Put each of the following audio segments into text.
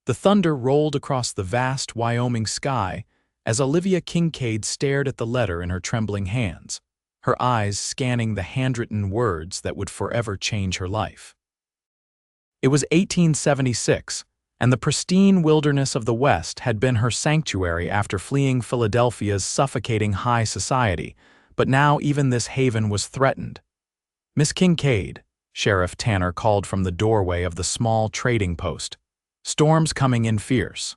The thunder rolled across the vast Wyoming sky as Olivia Kincaid stared at the letter in her trembling hands, her eyes scanning the handwritten words that would forever change her life. It was 1876, and the pristine wilderness of the West had been her sanctuary after fleeing Philadelphia's suffocating high society, but now even this haven was threatened. "Miss Kincaid," Sheriff Tanner called from the doorway of the small trading post. "Storm's coming in fierce.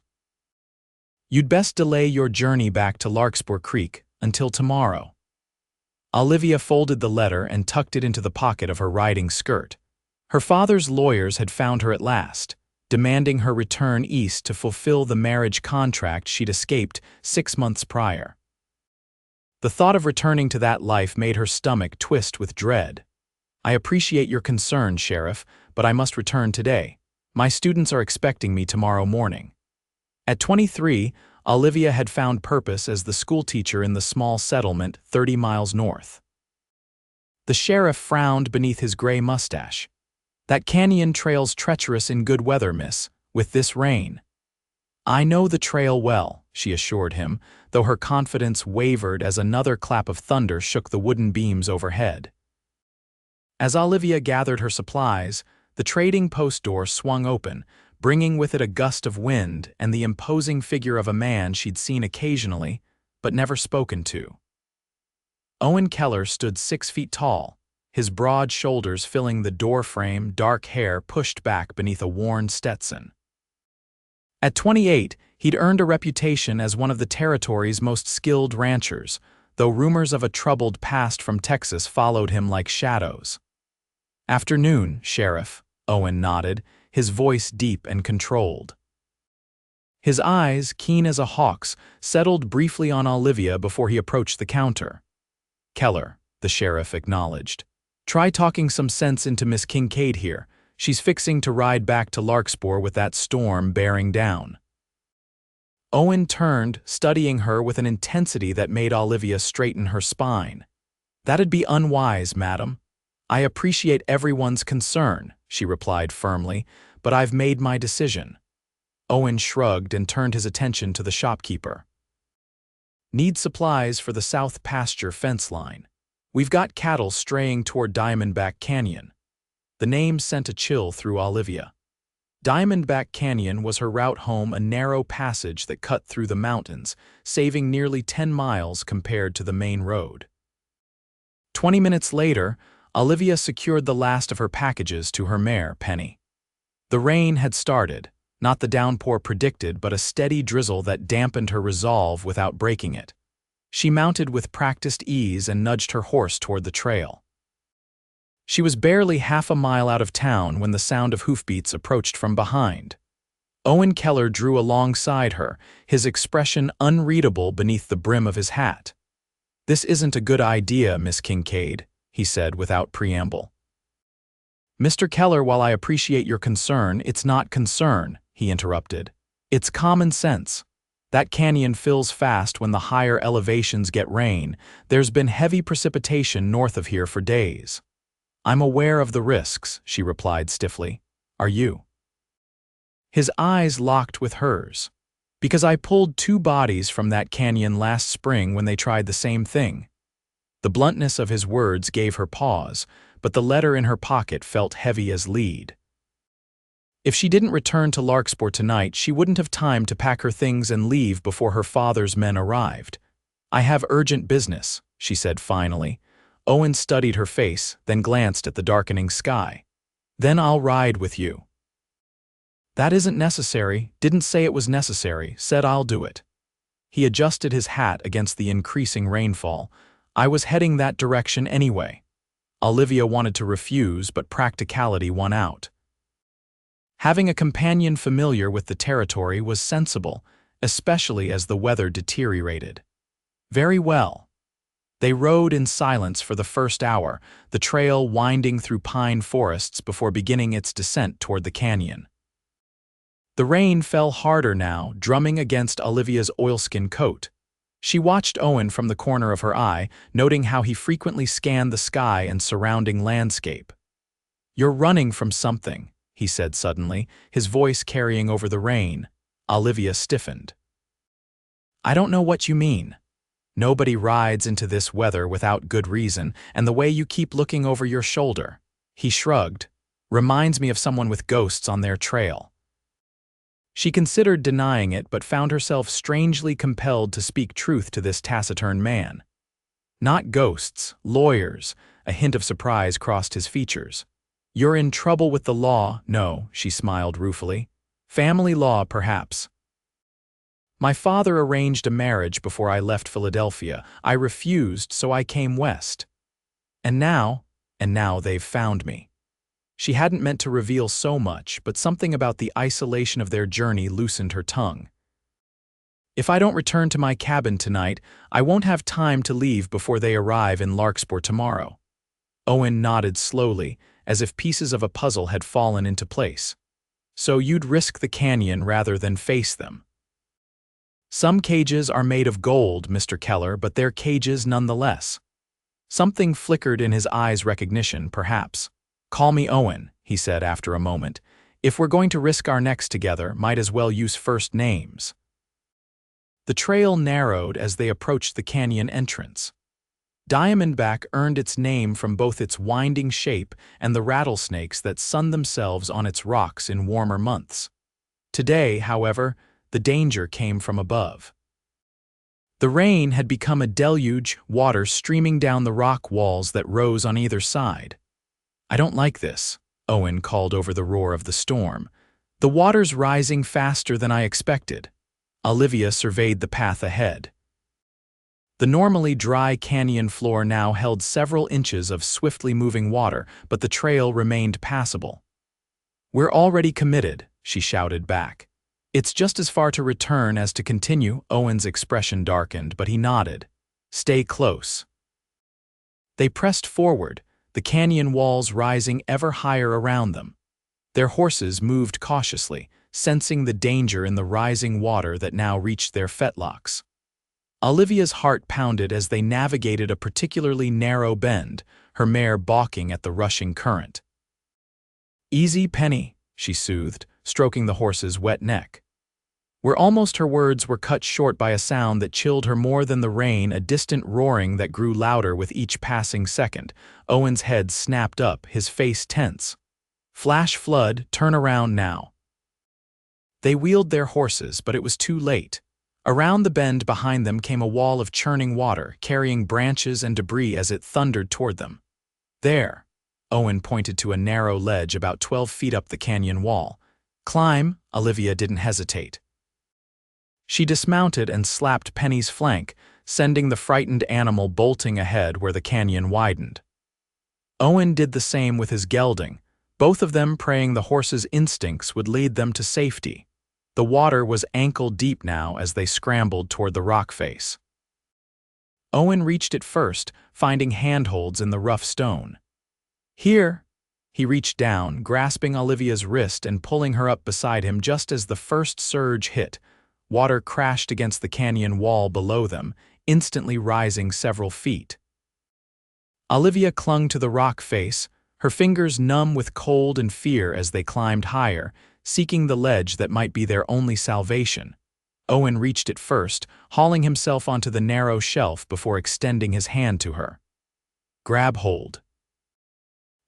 You'd best delay your journey back to Larkspur Creek until tomorrow." Olivia folded the letter and tucked it into the pocket of her riding skirt. Her father's lawyers had found her at last, demanding her return east to fulfill the marriage contract she'd escaped 6 months prior. The thought of returning to that life made her stomach twist with dread. "I appreciate your concern, Sheriff, but I must return today. My students are expecting me tomorrow morning." At 23, Olivia had found purpose as the schoolteacher in the small settlement 30 miles north. The sheriff frowned beneath his gray mustache. "That canyon trail's treacherous in good weather, miss, with this rain." "I know the trail well," she assured him, though her confidence wavered as another clap of thunder shook the wooden beams overhead. As Olivia gathered her supplies, the trading post door swung open, bringing with it a gust of wind and the imposing figure of a man she'd seen occasionally, but never spoken to. Owen Keller stood 6 feet tall, his broad shoulders filling the doorframe, dark hair pushed back beneath a worn Stetson. At 28, he'd earned a reputation as one of the territory's most skilled ranchers, though rumors of a troubled past from Texas followed him like shadows. "Afternoon, Sheriff," Owen nodded, his voice deep and controlled. His eyes, keen as a hawk's, settled briefly on Olivia before he approached the counter. "Keller," the sheriff acknowledged. "Try talking some sense into Miss Kincaid here. She's fixing to ride back to Larkspur with that storm bearing down." Owen turned, studying her with an intensity that made Olivia straighten her spine. "That'd be unwise, madam. I appreciate everyone's concern," she replied firmly, "but I've made my decision." Owen shrugged and turned his attention to the shopkeeper. "Need supplies for the south pasture fence line. We've got cattle straying toward Diamondback Canyon." The name sent a chill through Olivia. Diamondback Canyon was her route home, a narrow passage that cut through the mountains, saving nearly 10 miles compared to the main road. 20 minutes later, Olivia secured the last of her packages to her mare, Penny. The rain had started, not the downpour predicted, but a steady drizzle that dampened her resolve without breaking it. She mounted with practiced ease and nudged her horse toward the trail. She was barely half a mile out of town when the sound of hoofbeats approached from behind. Owen Keller drew alongside her, his expression unreadable beneath the brim of his hat. "This isn't a good idea, Miss Kincaid," he said without preamble. "Mr. Keller, while I appreciate your concern, it's not concern," he interrupted. "It's common sense. That canyon fills fast when the higher elevations get rain. There's been heavy precipitation north of here for days." "I'm aware of the risks," she replied stiffly. "Are you?" His eyes locked with hers. "Because I pulled 2 bodies from that canyon last spring when they tried the same thing." The bluntness of his words gave her pause, but the letter in her pocket felt heavy as lead. If she didn't return to Larkspur tonight, she wouldn't have time to pack her things and leave before her father's men arrived. "I have urgent business," she said finally. Owen studied her face, then glanced at the darkening sky. "Then I'll ride with you." "That isn't necessary. Didn't say it was necessary. Said I'll do it." He adjusted his hat against the increasing rainfall. "I was heading that direction anyway." Olivia wanted to refuse, but practicality won out. Having a companion familiar with the territory was sensible, especially as the weather deteriorated. "Very well." They rode in silence for the first hour, the trail winding through pine forests before beginning its descent toward the canyon. The rain fell harder now, drumming against Olivia's oilskin coat. She watched Owen from the corner of her eye, noting how he frequently scanned the sky and surrounding landscape. "You're running from something," he said suddenly, his voice carrying over the rain. Olivia stiffened. I don't know what you mean. Nobody rides into this weather without good reason, and the way you keep looking over your shoulder. He shrugged. Reminds me of someone with ghosts on their trail. She considered denying it but found herself strangely compelled to speak truth to this taciturn man. Not ghosts, lawyers. A hint of surprise crossed his features. You're in trouble with the law? No, she smiled ruefully. Family law, perhaps. My father arranged a marriage before I left Philadelphia. I refused, so I came west. And now they've found me. She hadn't meant to reveal so much, but something about the isolation of their journey loosened her tongue. If I don't return to my cabin tonight, I won't have time to leave before they arrive in Larkspur tomorrow. Owen nodded slowly, as if pieces of a puzzle had fallen into place. So you'd risk the canyon rather than face them. Some cages are made of gold, Mr. Keller, but they're cages nonetheless. Something flickered in his eyes' recognition, perhaps. Call me Owen, he said after a moment. If we're going to risk our necks together, might as well use first names. The trail narrowed as they approached the canyon entrance. Diamondback earned its name from both its winding shape and the rattlesnakes that sunned themselves on its rocks in warmer months. Today, however, the danger came from above. The rain had become a deluge, water streaming down the rock walls that rose on either side. I don't like this, Owen called over the roar of the storm. The water's rising faster than I expected. Olivia surveyed the path ahead. The normally dry canyon floor now held several inches of swiftly moving water, but the trail remained passable. We're already committed, she shouted back. It's just as far to return as to continue. Owen's expression darkened, but he nodded. Stay close. They pressed forward, the canyon walls rising ever higher around them. Their horses moved cautiously, sensing the danger in the rising water that now reached their fetlocks. Olivia's heart pounded as they navigated a particularly narrow bend, her mare balking at the rushing current. Easy, Penny, she soothed, stroking the horse's wet neck. Where almost her words were cut short by a sound that chilled her more than the rain, a distant roaring that grew louder with each passing second. Owen's head snapped up, his face tense. Flash flood, turn around now. They wheeled their horses, but it was too late. Around the bend behind them came a wall of churning water, carrying branches and debris as it thundered toward them. There, Owen pointed to a narrow ledge about 12 feet up the canyon wall. Climb, Olivia didn't hesitate. She dismounted and slapped Penny's flank, sending the frightened animal bolting ahead where the canyon widened. Owen did the same with his gelding, both of them praying the horse's instincts would lead them to safety. The water was ankle-deep now as they scrambled toward the rock face. Owen reached it first, finding handholds in the rough stone. Here! He reached down, grasping Olivia's wrist and pulling her up beside him just as the first surge hit. Water crashed against the canyon wall below them, instantly rising several feet. Olivia clung to the rock face, her fingers numb with cold and fear as they climbed higher, seeking the ledge that might be their only salvation. Owen reached it first, hauling himself onto the narrow shelf before extending his hand to her. Grab hold.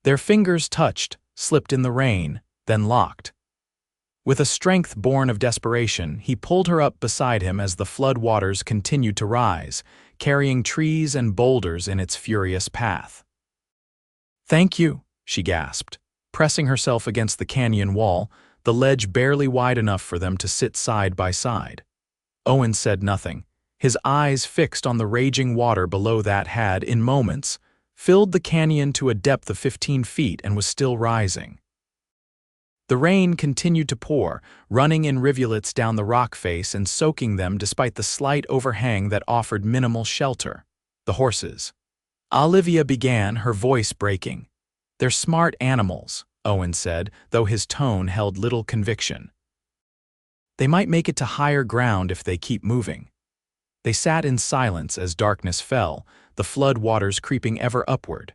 Their fingers touched, slipped in the rain, then locked. With a strength born of desperation, he pulled her up beside him as the flood waters continued to rise, carrying trees and boulders in its furious path. Thank you, she gasped, pressing herself against the canyon wall, the ledge barely wide enough for them to sit side by side. Owen said nothing, his eyes fixed on the raging water below that had, in moments, filled the canyon to a depth of 15 feet and was still rising. The rain continued to pour, running in rivulets down the rock face and soaking them despite the slight overhang that offered minimal shelter. The horses. Olivia began, her voice breaking. They're smart animals, Owen said, though his tone held little conviction. They might make it to higher ground if they keep moving. They sat in silence as darkness fell, the flood waters creeping ever upward.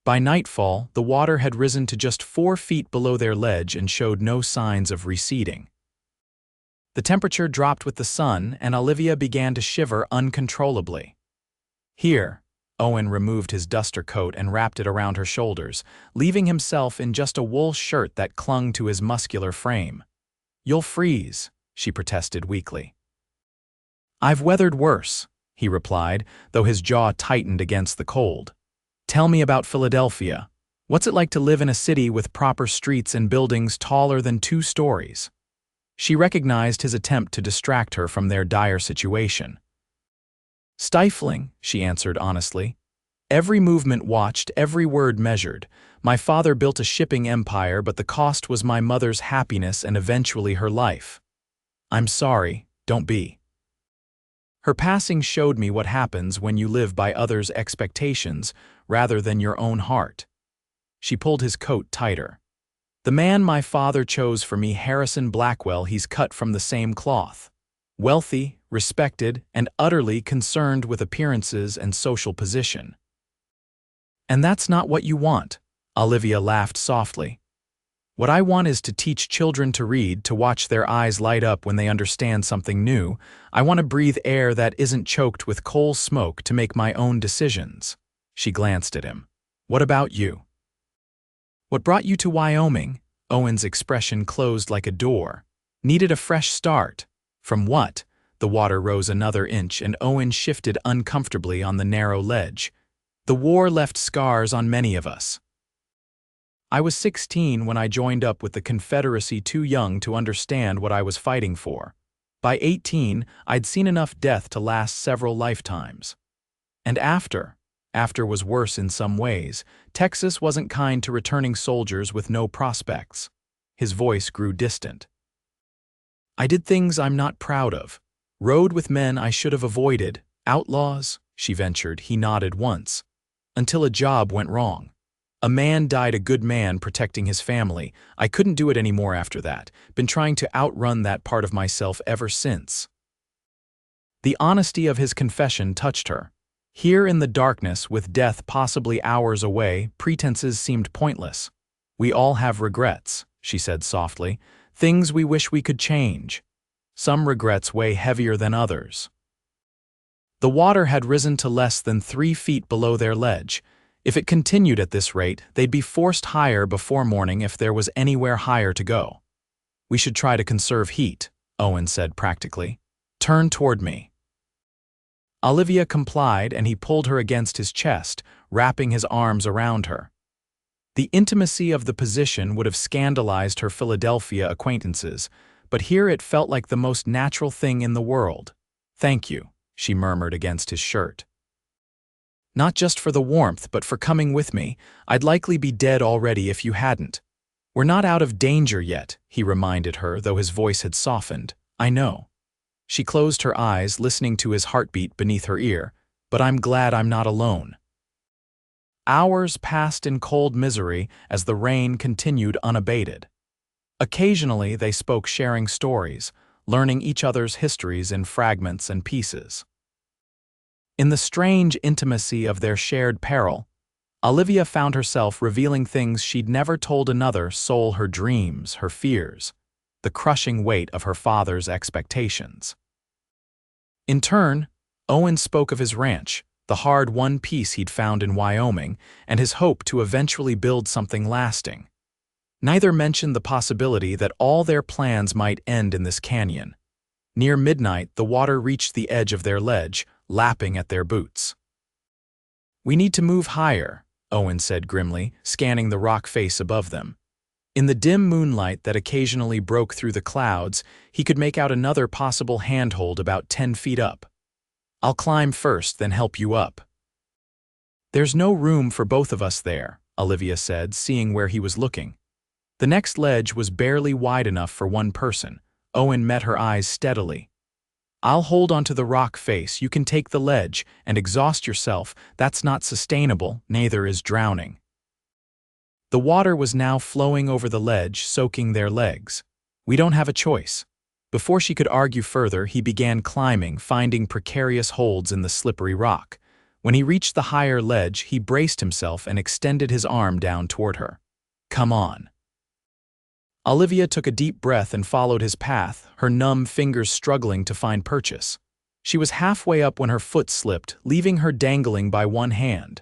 By nightfall, the water had risen to just 4 feet below their ledge and showed no signs of receding. The temperature dropped with the sun, and Olivia began to shiver uncontrollably. "Here." Owen removed his duster coat and wrapped it around her shoulders, leaving himself in just a wool shirt that clung to his muscular frame. "You'll freeze," she protested weakly. "I've weathered worse," he replied, though his jaw tightened against the cold. "Tell me about Philadelphia. What's it like to live in a city with proper streets and buildings taller than 2 stories? She recognized his attempt to distract her from their dire situation. "Stifling," she answered honestly. "Every movement watched, every word measured. My father built a shipping empire, but the cost was my mother's happiness and eventually her life. I'm sorry, don't be." Her passing showed me what happens when you live by others' expectations rather than your own heart. She pulled his coat tighter. "The man my father chose for me, Harrison Blackwell, he's cut from the same cloth. Wealthy, respected, and utterly concerned with appearances and social position." "And that's not what you want," Olivia laughed softly. "What I want is to teach children to read, to watch their eyes light up when they understand something new. I want to breathe air that isn't choked with coal smoke, to make my own decisions." She glanced at him. "What about you?" "What brought you to Wyoming?" Owen's expression closed like a door. "Needed a fresh start." "From what?" The water rose another inch, and Owen shifted uncomfortably on the narrow ledge. "The war left scars on many of us. I was 16 when I joined up with the Confederacy, too young to understand what I was fighting for. By 18, I'd seen enough death to last several lifetimes. And after was worse in some ways. Texas wasn't kind to returning soldiers with no prospects." His voice grew distant. "I did things I'm not proud of. Rode with men I should have avoided. Outlaws," she ventured. He nodded once. "Until a job went wrong. A man died, a good man protecting his family. I couldn't do it anymore after that. Been trying to outrun that part of myself ever since." The honesty of his confession touched her. Here in the darkness, with death possibly hours away, pretenses seemed pointless. "We all have regrets," she said softly. "Things we wish we could change. Some regrets weigh heavier than others." The water had risen to less than 3 feet below their ledge. If it continued at this rate, they'd be forced higher before morning if there was anywhere higher to go. "We should try to conserve heat," Owen said practically. "Turn toward me." Olivia complied, and he pulled her against his chest, wrapping his arms around her. The intimacy of the position would have scandalized her Philadelphia acquaintances, but here it felt like the most natural thing in the world. "Thank you," she murmured against his shirt. "Not just for the warmth, but for coming with me. I'd likely be dead already if you hadn't." "We're not out of danger yet," he reminded her, though his voice had softened. "I know." She closed her eyes, listening to his heartbeat beneath her ear. "But I'm glad I'm not alone." Hours passed in cold misery as the rain continued unabated. Occasionally they spoke, sharing stories, learning each other's histories in fragments and pieces. In the strange intimacy of their shared peril, Olivia found herself revealing things she'd never told another soul: her dreams, her fears, the crushing weight of her father's expectations. In turn, Owen spoke of his ranch, the hard-won peace he'd found in Wyoming, and his hope to eventually build something lasting. Neither mentioned the possibility that all their plans might end in this canyon. Near midnight, the water reached the edge of their ledge, lapping at their boots. "We need to move higher," Owen said grimly, scanning the rock face above them. In the dim moonlight that occasionally broke through the clouds, he could make out another possible handhold about 10 feet up. "I'll climb first, then help you up." "There's no room for both of us there," Olivia said, seeing where he was looking. The next ledge was barely wide enough for one person. Owen met her eyes steadily. "I'll hold onto the rock face. You can take the ledge and exhaust yourself. That's not sustainable, neither is drowning." The water was now flowing over the ledge, soaking their legs. "We don't have a choice." Before she could argue further, he began climbing, finding precarious holds in the slippery rock. When he reached the higher ledge, he braced himself and extended his arm down toward her. "Come on." Olivia took a deep breath and followed his path, her numb fingers struggling to find purchase. She was halfway up when her foot slipped, leaving her dangling by one hand.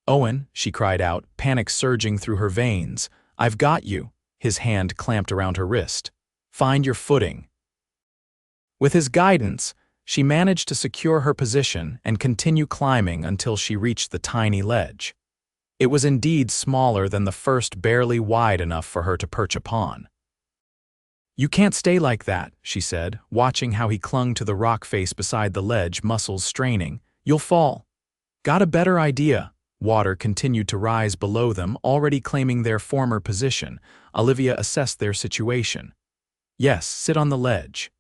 "Owen," she cried out, panic surging through her veins. "I've got you." His hand clamped around her wrist. "Find your footing." With his guidance, she managed to secure her position and continue climbing until she reached the tiny ledge. It was indeed smaller than the first, barely wide enough for her to perch upon. "You can't stay like that," she said, watching how he clung to the rock face beside the ledge, muscles straining. "You'll fall." "Got a better idea." Water continued to rise below them, already claiming their former position. Olivia assessed their situation. "Yes, sit on the ledge."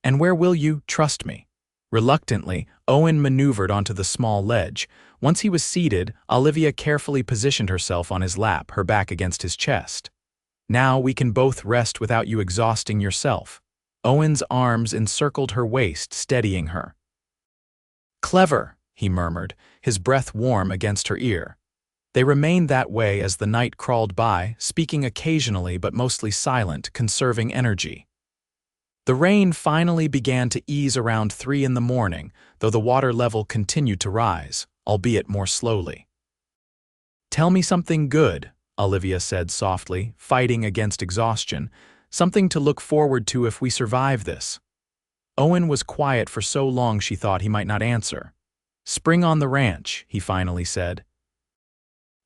"And where will you? Trust me." Reluctantly, Owen maneuvered onto the small ledge. Once he was seated, Olivia carefully positioned herself on his lap, her back against his chest. "Now we can both rest without you exhausting yourself." Owen's arms encircled her waist, steadying her. "Clever," he murmured, his breath warm against her ear. They remained that way as the night crawled by, speaking occasionally but mostly silent, conserving energy. The rain finally began to ease around 3 in the morning, though the water level continued to rise, albeit more slowly. "Tell me something good," Olivia said softly, fighting against exhaustion. "Something to look forward to if we survive this." Owen was quiet for so long she thought he might not answer. "Spring on the ranch," he finally said.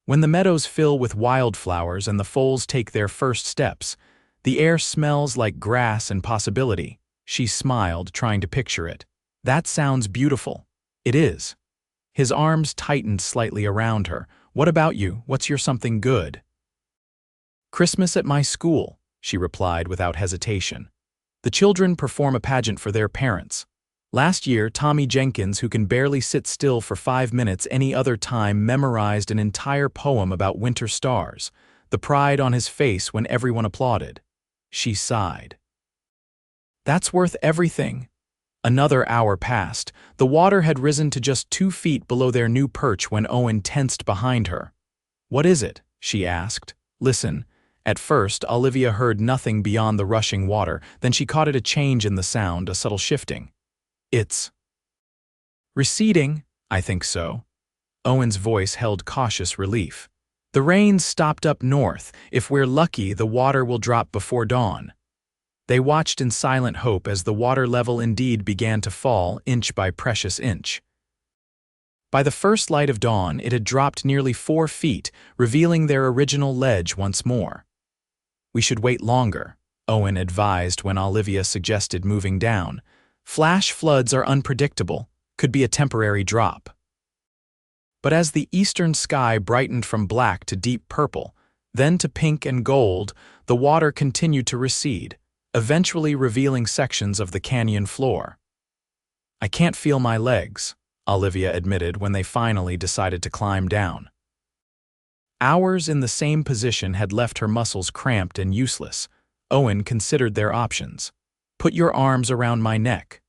"When the meadows fill with wildflowers and the foals take their first steps, the air smells like grass and possibility." She smiled, trying to picture it. "That sounds beautiful." "It is." His arms tightened slightly around her. "What about you? What's your something good?" "Christmas at my school," she replied without hesitation. "The children perform a pageant for their parents. Last year, Tommy Jenkins, who can barely sit still for 5 minutes any other time, memorized an entire poem about winter stars, the pride on his face when everyone applauded." She sighed. "That's worth everything." Another hour passed. The water had risen to just 2 feet below their new perch when Owen tensed behind her. "What is it?" she asked. "Listen." At first, Olivia heard nothing beyond the rushing water, then she caught a change in the sound, a subtle shifting. "It's receding." "I think so." Owen's voice held cautious relief. "The rain's stopped up north. If we're lucky, the water will drop before dawn." They watched in silent hope as the water level indeed began to fall, inch by precious inch. By the first light of dawn, it had dropped nearly 4 feet, revealing their original ledge once more. "We should wait longer," Owen advised when Olivia suggested moving down. "Flash floods are unpredictable, could be a temporary drop." But as the eastern sky brightened from black to deep purple, then to pink and gold, the water continued to recede, eventually revealing sections of the canyon floor. "I can't feel my legs," Olivia admitted when they finally decided to climb down. Hours in the same position had left her muscles cramped and useless. Owen considered their options. "Put your arms around my neck."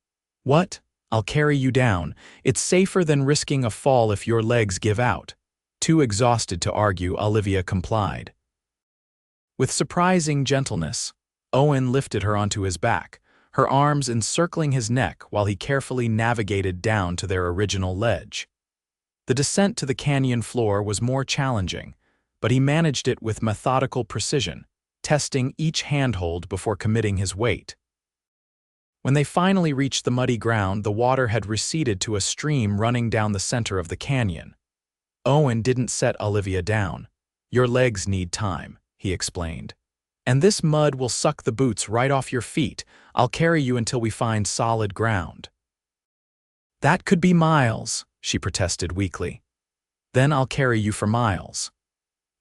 "What?" "I'll carry you down. It's safer than risking a fall if your legs give out." Too exhausted to argue, Olivia complied. With surprising gentleness, Owen lifted her onto his back, her arms encircling his neck while he carefully navigated down to their original ledge. The descent to the canyon floor was more challenging, but he managed it with methodical precision, testing each handhold before committing his weight. When they finally reached the muddy ground, the water had receded to a stream running down the center of the canyon. Owen didn't set Olivia down. "Your legs need time," he explained. "And this mud will suck the boots right off your feet. I'll carry you until we find solid ground." "That could be miles," she protested weakly. "Then I'll carry you for miles."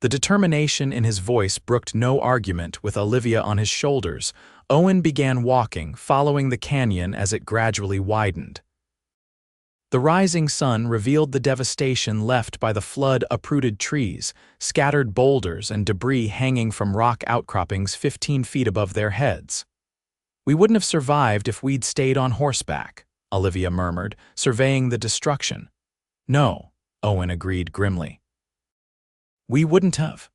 The determination in his voice brooked no argument. With Olivia on his shoulders, Owen began walking, following the canyon as it gradually widened. The rising sun revealed the devastation left by the flood-uprooted trees, scattered boulders, and debris hanging from rock outcroppings 15 feet above their heads. "We wouldn't have survived if we'd stayed on horseback," Olivia murmured, surveying the destruction. No, Owen agreed grimly. We wouldn't have.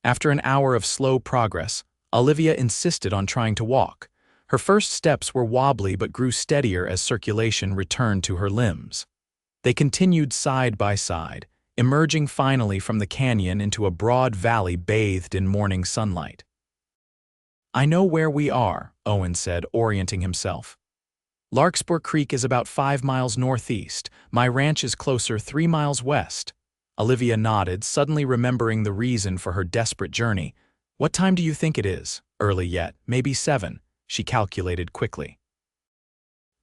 After an hour of slow progress, Olivia insisted on trying to walk. Her first steps were wobbly but grew steadier as circulation returned to her limbs. They continued side by side, emerging finally from the canyon into a broad valley bathed in morning sunlight. I know where we are, Owen said, orienting himself. Larkspur Creek is about 5 miles northeast. My ranch is closer 3 miles west. Olivia nodded, suddenly remembering the reason for her desperate journey. What time do you think it is? Early yet, maybe 7, she calculated quickly.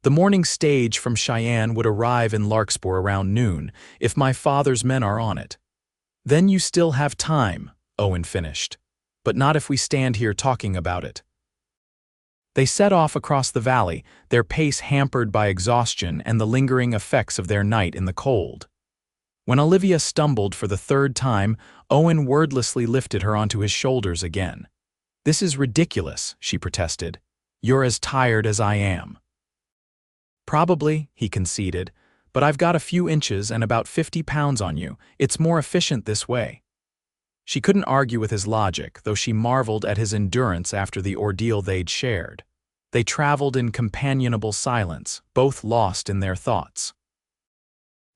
The morning stage from Cheyenne would arrive in Larkspur around noon, if my father's men are on it. Then you still have time, Owen finished. But not if we stand here talking about it. They set off across the valley, their pace hampered by exhaustion and the lingering effects of their night in the cold. When Olivia stumbled for the 3rd time, Owen wordlessly lifted her onto his shoulders again. This is ridiculous, she protested. You're as tired as I am. Probably, he conceded, but I've got a few inches and about 50 pounds on you. It's more efficient this way. She couldn't argue with his logic, though she marveled at his endurance after the ordeal they'd shared. They traveled in companionable silence, both lost in their thoughts.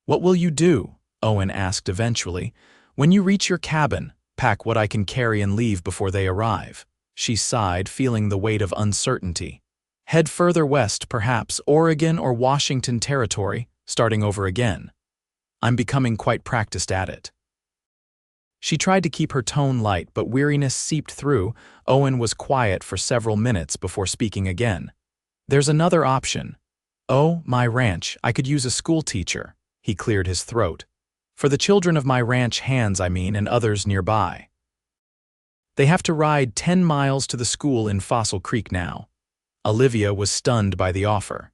What will you do? Owen asked eventually. When you reach your cabin, pack what I can carry and leave before they arrive. She sighed, feeling the weight of uncertainty. Head further west, perhaps Oregon or Washington territory, starting over again. I'm becoming quite practiced at it. She tried to keep her tone light, but weariness seeped through. Owen was quiet for several minutes before speaking again. There's another option. Oh, my ranch, I could use a schoolteacher. He cleared his throat. For the children of my ranch hands, I mean, and others nearby. They have to ride 10 miles to the school in Fossil Creek now. Olivia was stunned by the offer.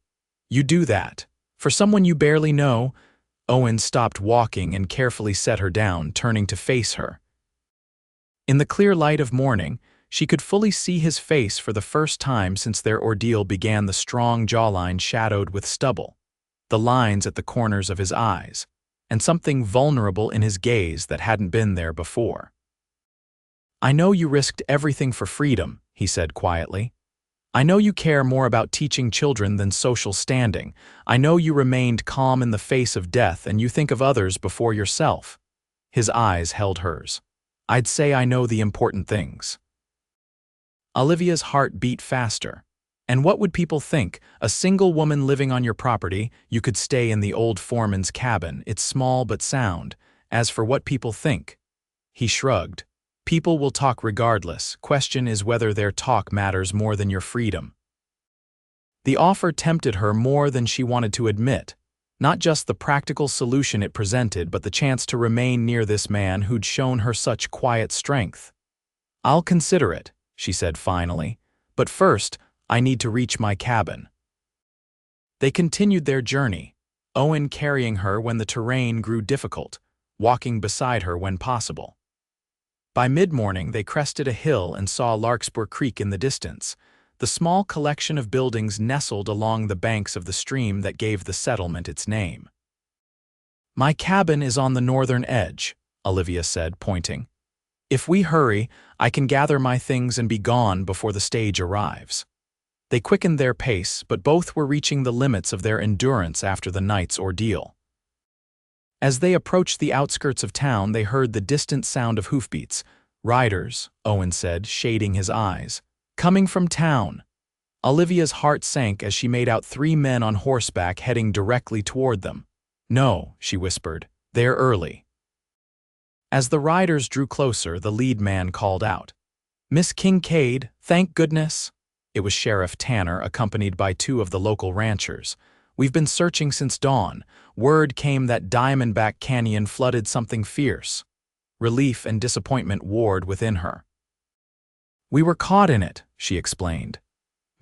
You do that? For someone you barely know? Owen stopped walking and carefully set her down, turning to face her. In the clear light of morning, she could fully see his face for the first time since their ordeal began, the strong jawline shadowed with stubble, the lines at the corners of his eyes, and something vulnerable in his gaze that hadn't been there before. I know you risked everything for freedom, he said quietly. I know you care more about teaching children than social standing. I know you remained calm in the face of death and you think of others before yourself. His eyes held hers. I'd say I know the important things. Olivia's heart beat faster. And what would people think? A single woman living on your property, you could stay in the old foreman's cabin. It's small but sound. As for what people think, he shrugged. People will talk regardless. Question is whether their talk matters more than your freedom. The offer tempted her more than she wanted to admit. Not just the practical solution it presented, but the chance to remain near this man who'd shown her such quiet strength. I'll consider it, she said finally. But first, I need to reach my cabin. They continued their journey, Owen carrying her when the terrain grew difficult, walking beside her when possible. By mid-morning, they crested a hill and saw Larkspur Creek in the distance, the small collection of buildings nestled along the banks of the stream that gave the settlement its name. My cabin is on the northern edge, Olivia said, pointing. If we hurry, I can gather my things and be gone before the stage arrives. They quickened their pace, but both were reaching the limits of their endurance after the night's ordeal. As they approached the outskirts of town, they heard the distant sound of hoofbeats. Riders, Owen said, shading his eyes. Coming from town. Olivia's heart sank as she made out 3 men on horseback heading directly toward them. No, she whispered. They're early. As the riders drew closer, the lead man called out. Miss Kincaid, thank goodness. It was Sheriff Tanner, accompanied by 2 of the local ranchers. We've been searching since dawn. Word came that Diamondback Canyon flooded something fierce. Relief and disappointment warred within her. We were caught in it, she explained.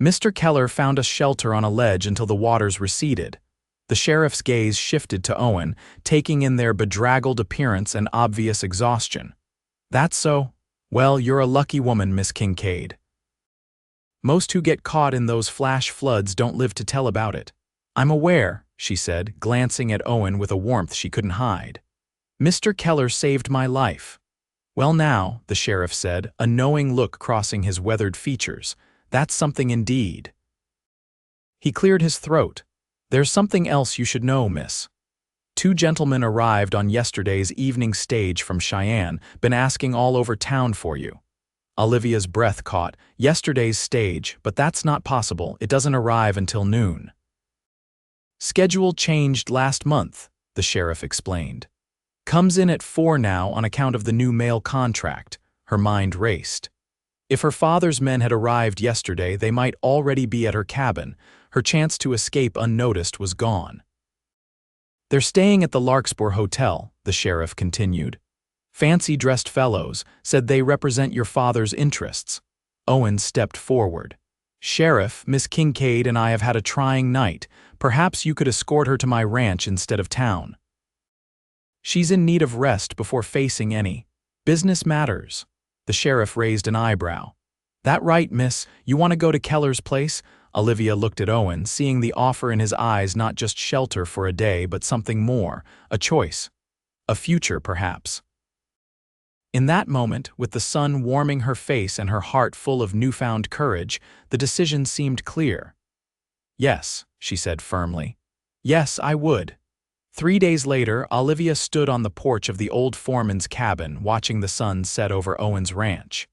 Mr. Keller found us shelter on a ledge until the waters receded. The sheriff's gaze shifted to Owen, taking in their bedraggled appearance and obvious exhaustion. That's so? Well, you're a lucky woman, Miss Kincaid. Most who get caught in those flash floods don't live to tell about it. I'm aware, she said, glancing at Owen with a warmth she couldn't hide. "Mr. Keller saved my life." "Well now," the sheriff said, a knowing look crossing his weathered features, "that's something indeed." He cleared his throat. "There's something else you should know, miss. 2 gentlemen arrived on yesterday's evening stage from Cheyenne, been asking all over town for you." Olivia's breath caught. "Yesterday's stage, but that's not possible, it doesn't arrive until noon." "Schedule changed last month," the sheriff explained. "Comes in at 4 now on account of the new mail contract." Her mind raced. If her father's men had arrived yesterday, they might already be at her cabin. Her chance to escape unnoticed was gone. "They're staying at the Larkspur Hotel," the sheriff continued. "Fancy-dressed fellows, said they represent your father's interests." Owen stepped forward. "Sheriff, Miss Kincaid and I have had a trying night. Perhaps you could escort her to my ranch instead of town. She's in need of rest before facing any business matters." The sheriff raised an eyebrow. "That right, miss? You want to go to Keller's place?" Olivia looked at Owen, seeing the offer in his eyes, not just shelter for a day, but something more, a choice. A future, perhaps. In that moment, with the sun warming her face and her heart full of newfound courage, the decision seemed clear. "Yes," she said firmly. "Yes, I would." 3 days later, Olivia stood on the porch of the old foreman's cabin, watching the sun set over Owen's ranch.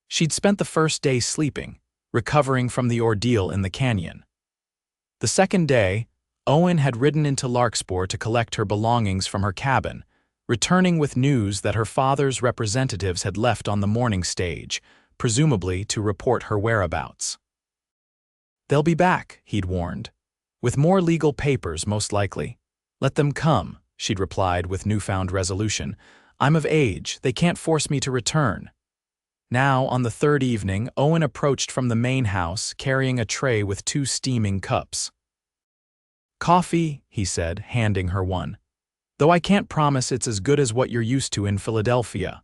She'd spent the first day sleeping, recovering from the ordeal in the canyon. The second day, Owen had ridden into Larkspur to collect her belongings from her cabin, returning with news that her father's representatives had left on the morning stage, presumably to report her whereabouts. "They'll be back," he'd warned. "With more legal papers, most likely." "Let them come," she'd replied with newfound resolution. "I'm of age, they can't force me to return." Now, on the third evening, Owen approached from the main house, carrying a tray with 2 steaming cups. "Coffee," he said, handing her one. "Though I can't promise it's as good as what you're used to in Philadelphia.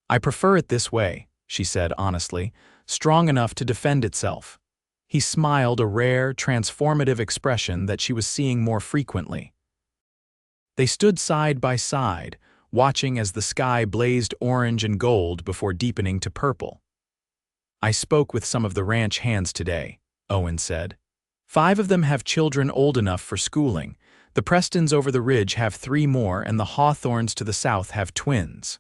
I prefer it this way," she said honestly, strong enough to defend itself. He smiled, a rare, transformative expression that she was seeing more frequently. They stood side by side, watching as the sky blazed orange and gold before deepening to purple. "I spoke with some of the ranch hands today," Owen said. 5 of them have children old enough for schooling. The Prestons over the ridge have 3 more, and the Hawthorns to the south have twins.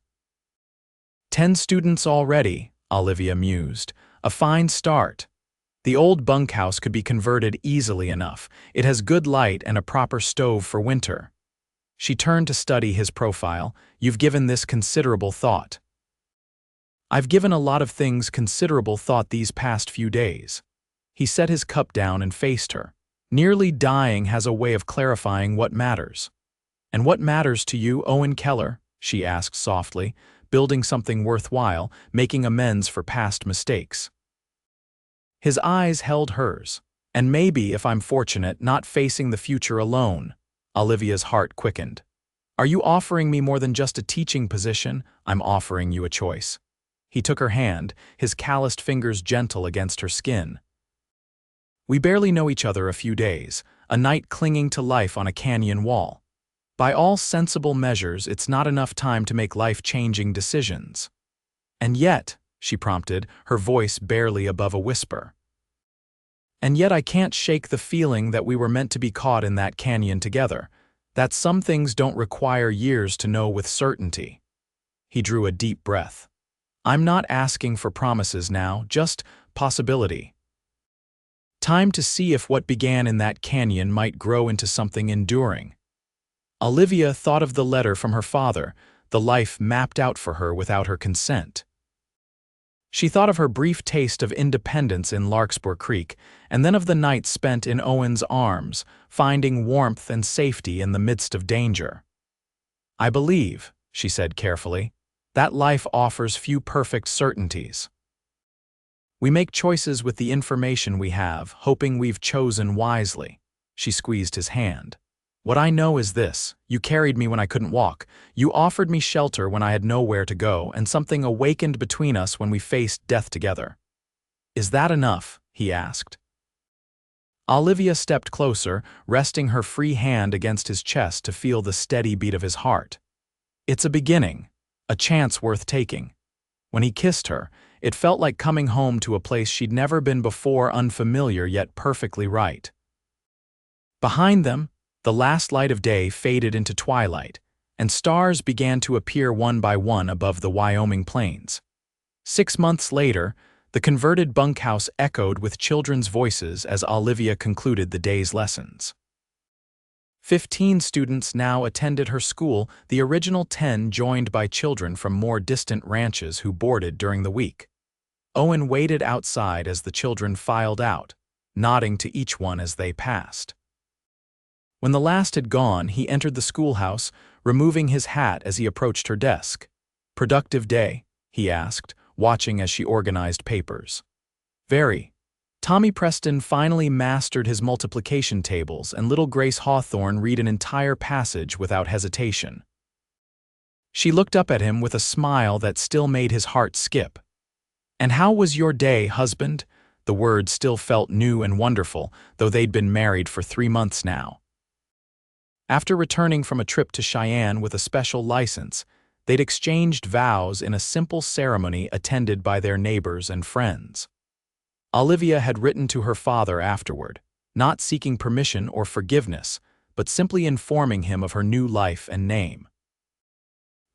10 students already," Olivia mused. "A fine start. The old bunkhouse could be converted easily enough. It has good light and a proper stove for winter." She turned to study his profile. "You've given this considerable thought." "I've given a lot of things considerable thought these past few days." He set his cup down and faced her. "Nearly dying has a way of clarifying what matters." "And what matters to you, Owen Keller?" she asked softly, building something worthwhile, making amends for past mistakes. His eyes held hers. "And maybe, if I'm fortunate, not facing the future alone." Olivia's heart quickened. "Are you offering me more than just a teaching position?" "I'm offering you a choice." He took her hand, his calloused fingers gentle against her skin. "We barely know each other a few days, a night clinging to life on a canyon wall. By all sensible measures, it's not enough time to make life-changing decisions. And yet," she prompted, her voice barely above a whisper. "And yet I can't shake the feeling that we were meant to be caught in that canyon together, that some things don't require years to know with certainty." He drew a deep breath. "I'm not asking for promises now, just possibility. Time to see if what began in that canyon might grow into something enduring." Olivia thought of the letter from her father, the life mapped out for her without her consent. She thought of her brief taste of independence in Larkspur Creek, and then of the night spent in Owen's arms, finding warmth and safety in the midst of danger. "I believe," she said carefully, "that life offers few perfect certainties. We make choices with the information we have, hoping we've chosen wisely." She squeezed his hand. "What I know is this: you carried me when I couldn't walk, you offered me shelter when I had nowhere to go, and something awakened between us when we faced death together." "Is that enough?" he asked. Olivia stepped closer, resting her free hand against his chest to feel the steady beat of his heart. It's a beginning, a chance worth taking. When he kissed her, it felt like coming home to a place she'd never been before, unfamiliar yet perfectly right. Behind them, the last light of day faded into twilight, and stars began to appear one by one above the Wyoming plains. 6 months later, the converted bunkhouse echoed with children's voices as Olivia concluded the day's lessons. 15 students now attended her school, the original 10 joined by children from more distant ranches who boarded during the week. Owen waited outside as the children filed out, nodding to each one as they passed. When the last had gone, he entered the schoolhouse, removing his hat as he approached her desk. "Productive day?" he asked, watching as she organized papers. "Very." Tommy Preston finally mastered his multiplication tables, and little Grace Hawthorne read an entire passage without hesitation. She looked up at him with a smile that still made his heart skip. "And how was your day, husband?" The words still felt new and wonderful, though they'd been married for 3 months now. After returning from a trip to Cheyenne with a special license, they'd exchanged vows in a simple ceremony attended by their neighbors and friends. Olivia had written to her father afterward, not seeking permission or forgiveness, but simply informing him of her new life and name.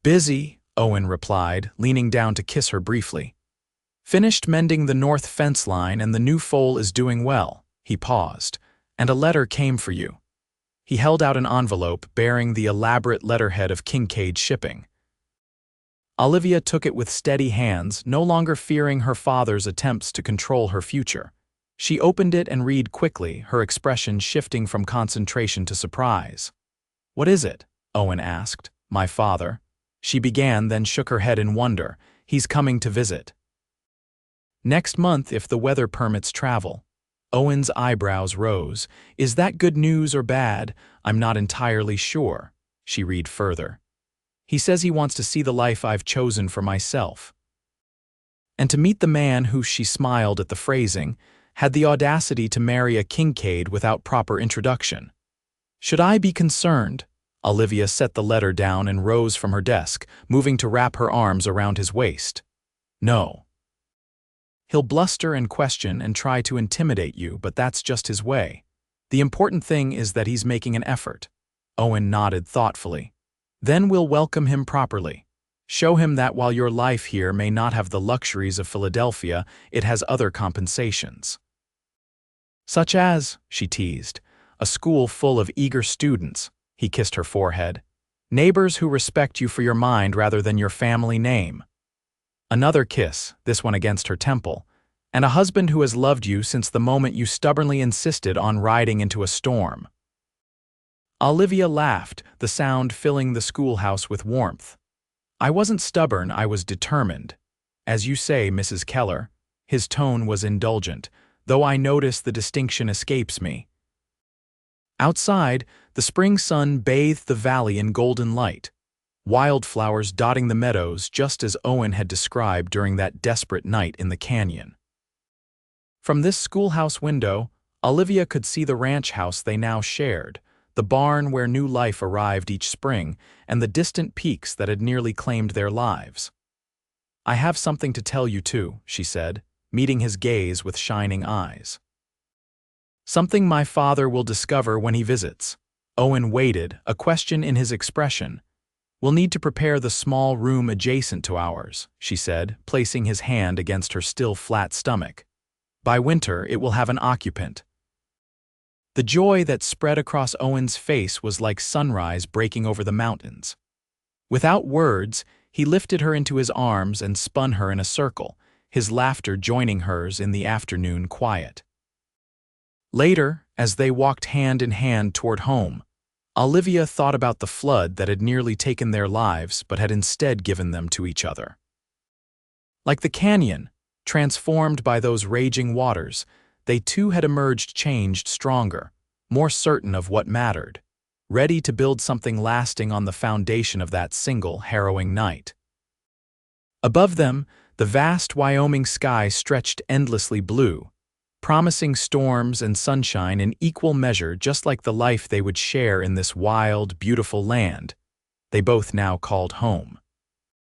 "Busy," Owen replied, leaning down to kiss her briefly. "Finished mending the north fence line and the new foal is doing well." He paused. "And a letter came for you." He held out an envelope bearing the elaborate letterhead of Kincaid Shipping. Olivia took it with steady hands, no longer fearing her father's attempts to control her future. She opened it and read quickly, her expression shifting from concentration to surprise. "What is it?" Owen asked. "My father." She began, then shook her head in wonder. "He's coming to visit. Next month if the weather permits travel." Owen's eyebrows rose. "Is that good news or bad? I'm not entirely sure." She read further. "He says he wants to see the life I've chosen for myself. And to meet the man who," she smiled at the phrasing, "had the audacity to marry a Kincaid without proper introduction. Should I be concerned?" Olivia set the letter down and rose from her desk, moving to wrap her arms around his waist. "No. He'll bluster and question and try to intimidate you, but that's just his way. The important thing is that he's making an effort." Owen nodded thoughtfully. "Then we'll welcome him properly. Show him that while your life here may not have the luxuries of Philadelphia, it has other compensations." "Such as," she teased, "a school full of eager students." He kissed her forehead. "Neighbors who respect you for your mind rather than your family name." Another kiss, this one against her temple, "and a husband who has loved you since the moment you stubbornly insisted on riding into a storm." Olivia laughed, the sound filling the schoolhouse with warmth. "I wasn't stubborn, I was determined. As you say, Mrs. Keller." His tone was indulgent, though I notice the distinction escapes me. Outside, the spring sun bathed the valley in golden light, wildflowers dotting the meadows just as Owen had described during that desperate night in the canyon. From this schoolhouse window, Olivia could see the ranch house they now shared, the barn where new life arrived each spring, and the distant peaks that had nearly claimed their lives. "I have something to tell you too," she said, meeting his gaze with shining eyes. "Something my father will discover when he visits." Owen waited, a question in his expression. "We'll need to prepare the small room adjacent to ours," she said, placing his hand against her still flat stomach. "By winter, it will have an occupant." The joy that spread across Owen's face was like sunrise breaking over the mountains. Without words, he lifted her into his arms and spun her in a circle, his laughter joining hers in the afternoon quiet. Later, as they walked hand in hand toward home, Olivia thought about the flood that had nearly taken their lives but had instead given them to each other. Like the canyon, transformed by those raging waters, they too had emerged changed, stronger, more certain of what mattered, ready to build something lasting on the foundation of that single harrowing night. Above them, the vast Wyoming sky stretched endlessly blue, promising storms and sunshine in equal measure, just like the life they would share in this wild, beautiful land they both now called home.